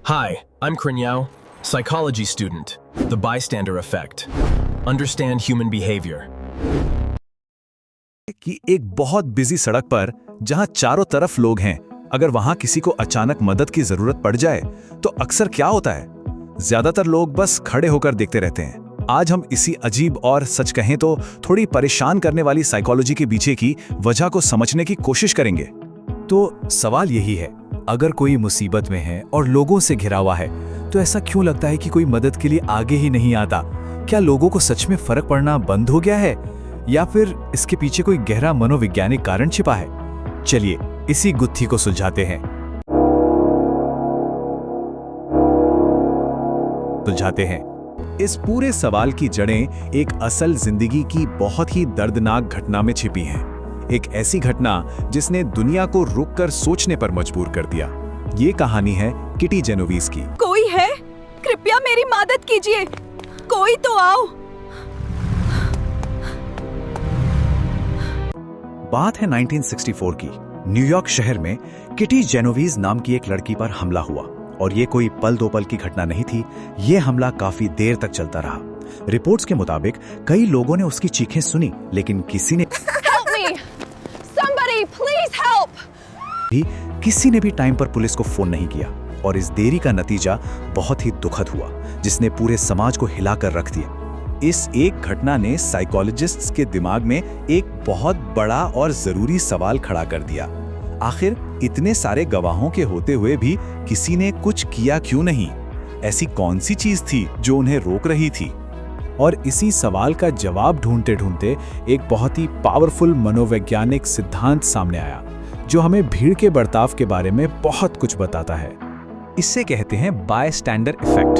Hi, I'm Krinyao, psychology student. The bystander effect. Understand human behavior. कि एक बहुत busy सड़क पर जहां चारों तरफ लोग हैं, अगर वहां किसी को अचानक मदद की जरूरत पड़ जाए तो अक्सर क्या होता है? ज्यादातर लोग बस खड़े होकर देखते रहते हैं। आज हम इसी अजीब और सच कहें तो थोड़ी परेशान करने वाली साइकोलॉजी के पीछे की वजह को समझने की कोशिश करेंगे। तो सवाल यही है, अगर कोई मुसीबत में है और लोगों से घिरा हुआ है तो ऐसा क्यों लगता है कि कोई मदद के लिए आगे ही नहीं आता? क्या लोगों को सच में फर्क पड़ना बंद हो गया है या फिर इसके पीछे कोई गहरा मनोवैज्ञानिक कारण छिपा है? चलिए इसी गुत्थी को सुलझाते हैं। इस पूरे सवाल की जड़ें एक असल जिंदगी की बहुत ही दर्दनाक घटना में छिपी हैं। एक ऐसी घटना जिसने दुनिया को रुककर सोचने पर मजबूर कर दिया। ये कहानी है किटी जेनोवीज की। कोई है? कृपया मेरी मदद कीजिए, कोई तो आओ। बात है 1964 की। न्यूयॉर्क शहर में किटी जेनोवीज नाम की एक लड़की पर हमला हुआ और ये कोई पल दो पल की घटना नहीं थी। ये हमला काफी देर तक चलता रहा। रिपोर्ट्स के मुताबिक कई लोगों ने उसकी चीखें सुनी, लेकिन किसी ने भी टाइम पर पुलिस को फोन नहीं किया और इस देरी का नतीजा बहुत ही दुखद हुआ, जिसने पूरे समाज को हिलाकर रख दिया। इस एक घटना ने साइकोलॉजिस्ट्स के दिमाग में एक बहुत बड़ा और जरूरी सवाल खड़ा कर दिया। आखिर इतने सारे गवाहों के होते हुए भी किसी ने कुछ किया क्यों नहीं? ऐसी कौन सी चीज थी जो उन्हें रोक रही थी? और इसी सवाल का जवाब ढूंढते ढूंढते एक बहुत ही पावरफुल मनोवैज्ञानिक सिद्धांत सामने आया जो हमें भीड़ के बर्ताव के बारे में बहुत कुछ बताता है। इसे कहते हैं बायस्टैंडर इफेक्ट।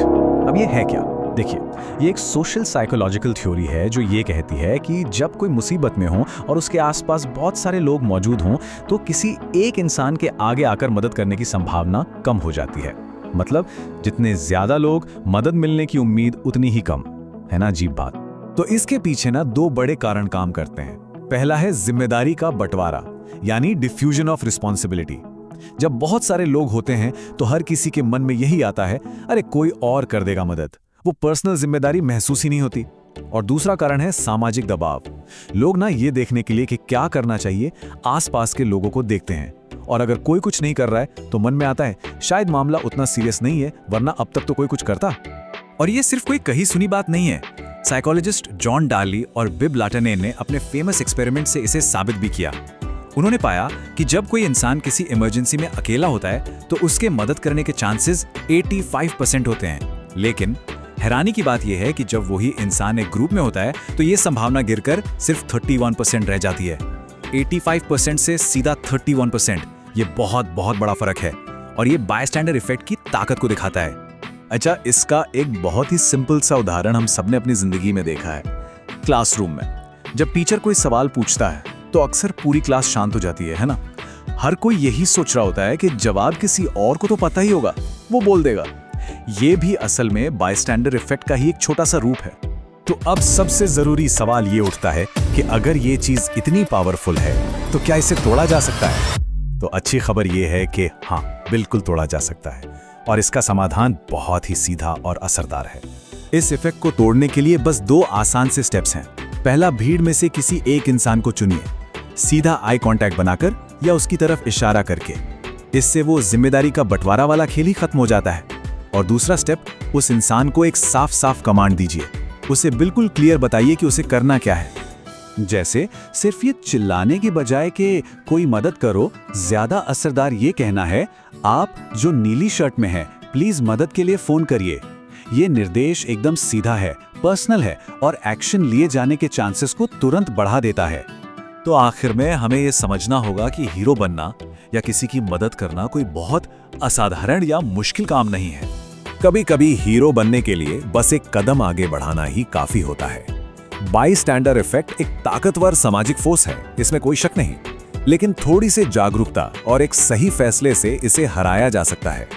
अब ये है क्या? देखिए, ये एक सोशल साइकोलॉजिकल थ्योरी है जो ये कहती है कि जब कोई मुसीबत में हो और उसके आसपास बहुत सारे लोग मौजूद हों तो किसी एक इंसान के आगे आकर मदद करने की संभावना कम हो जाती है। मतलब जितने ज्यादा लोग, मदद मिलने की उम्मीद उतनी ही कम। है ना अजीब बात? तो इसके पीछे ना दो बड़े कारण काम करते हैं। पहला है जिम्मेदारी का बंटवारा, यानी डिफ्यूजन ऑफ रिस्पॉन्सिबिलिटी। जब बहुत सारे लोग होते हैं तो हर किसी के मन में यही आता है, अरे कोई और कर देगा मदद। वो पर्सनल जिम्मेदारी महसूस ही नहीं होती। और दूसरा कारण है सामाजिक दबाव। लोग ना ये देखने के लिए कि क्या करना चाहिए, आसपास के लोगों को देखते हैं और अगर कोई कुछ नहीं कर रहा है तो मन में आता है शायद मामला उतना सीरियस नहीं है, वरना अब तक तो कोई कुछ करता। और ये सिर्फ कोई कही सुनी बात नहीं है। साइकोलॉजिस्ट जॉन डार्ली और बिब लाटने ने अपने फेमस एक्सपेरिमेंट से इसे साबित भी किया। उन्होंने पाया कि जब कोई इंसान किसी इमरजेंसी में अकेला होता है तो उसके मदद करने के चांसेस 85% होते हैं। लेकिन हैरानी की बात यह है कि जब वही इंसान एक ग्रुप में होता है तो ये संभावना गिरकर सिर्फ 31% रह जाती है। 85% से सीधा 31%। ये बहुत बड़ा फर्क है और ये बायस्टैंडर इफेक्ट की ताकत को दिखाता है। अच्छा, इसका एक बहुत ही सिंपल सा उदाहरण हम सबने अपनी जिंदगी में देखा है। क्लासरूम में जब टीचर कोई सवाल पूछता है तो अक्सर पूरी क्लास शांत हो जाती है ना? हर कोई यही सोच रहा होता है कि जवाब किसी और को तो पता ही होगा, वो बोल देगा। ये भी असल में बायस्टैंडर इफेक्ट का ही एक छोटा सा रूप है। तो अब सबसे जरूरी सवाल ये उठता है कि अगर ये चीज इतनी पावरफुल है तो क्या इसे तोड़ा जा सकता है? तो अच्छी खबर ये है कि हाँ, बिल्कुल तोड़ा जा सकता है और इसका समाधान बहुत ही सीधा और असरदार है। इस इफेक्ट को तोड़ने के लिए बस दो आसान से स्टेप्स हैं। पहला, भीड़ में से किसी एक इंसान को चुनिए, सीधा आई कांटेक्ट बनाकर या उसकी तरफ इशारा करके। इससे वो जिम्मेदारी का बंटवारा वाला खेल ही खत्म हो जाता है। और दूसरा स्टेप, उस इंसान को एक साफ कमांड दीजिए। उसे बिल्कुल क्लियर बताइए कि उसे करना क्या है। जैसे सिर्फ ये चिल्लाने की बजाय कि कोई मदद करो, ज्यादा असरदार ये कहना है, आप जो नीली शर्ट में हैं, प्लीज मदद के लिए फोन करिए। ये निर्देश एकदम सीधा है, पर्सनल है और एक्शन लिए जाने के चांसेस को तुरंत बढ़ा देता है। तो आखिर में हमें ये समझना होगा कि हीरो बनना या किसी की मदद करना कोई बहुत असाधारण या मुश्किल काम नहीं है। कभी कभी हीरो बनने के लिए बस एक कदम आगे बढ़ाना ही काफी होता है। बायस्टैंडर इफेक्ट एक ताकतवर सामाजिक फोर्स है, इसमें कोई शक नहीं। लेकिन थोड़ी सी जागरूकता और एक सही फैसले से इसे हराया जा सकता है।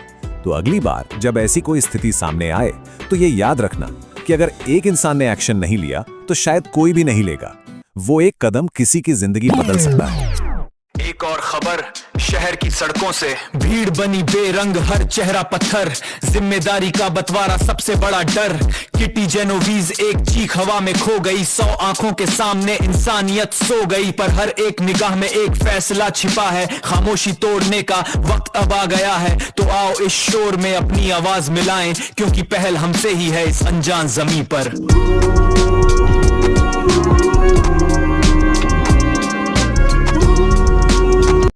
तो अगली बार जब ऐसी कोई स्थिति सामने आए तो ये याद रखना कि अगर एक इंसान ने एक्शन नहीं लिया तो शायद कोई भी नहीं लेगा। वो एक कदम किसी की जिंदगी बदल सकता है। एक और खबर शहर की सड़कों से, भीड़ बनी बेरंग, हर चेहरा पत्थर, जिम्मेदारी का बंटवारा सबसे बड़ा डर। किटी जेनोवीज एक चीख हवा में खो गई, 100 आंखों के सामने इंसानियत सो गई, पर हर एक निगाह में एक फैसला छिपा है, खामोशी तोड़ने का वक्त अब आ गया है। तो आओ इस शोर में अपनी आवाज मिलाएं, क्योंकि पहल हमसे ही है इस अनजान जमीन पर।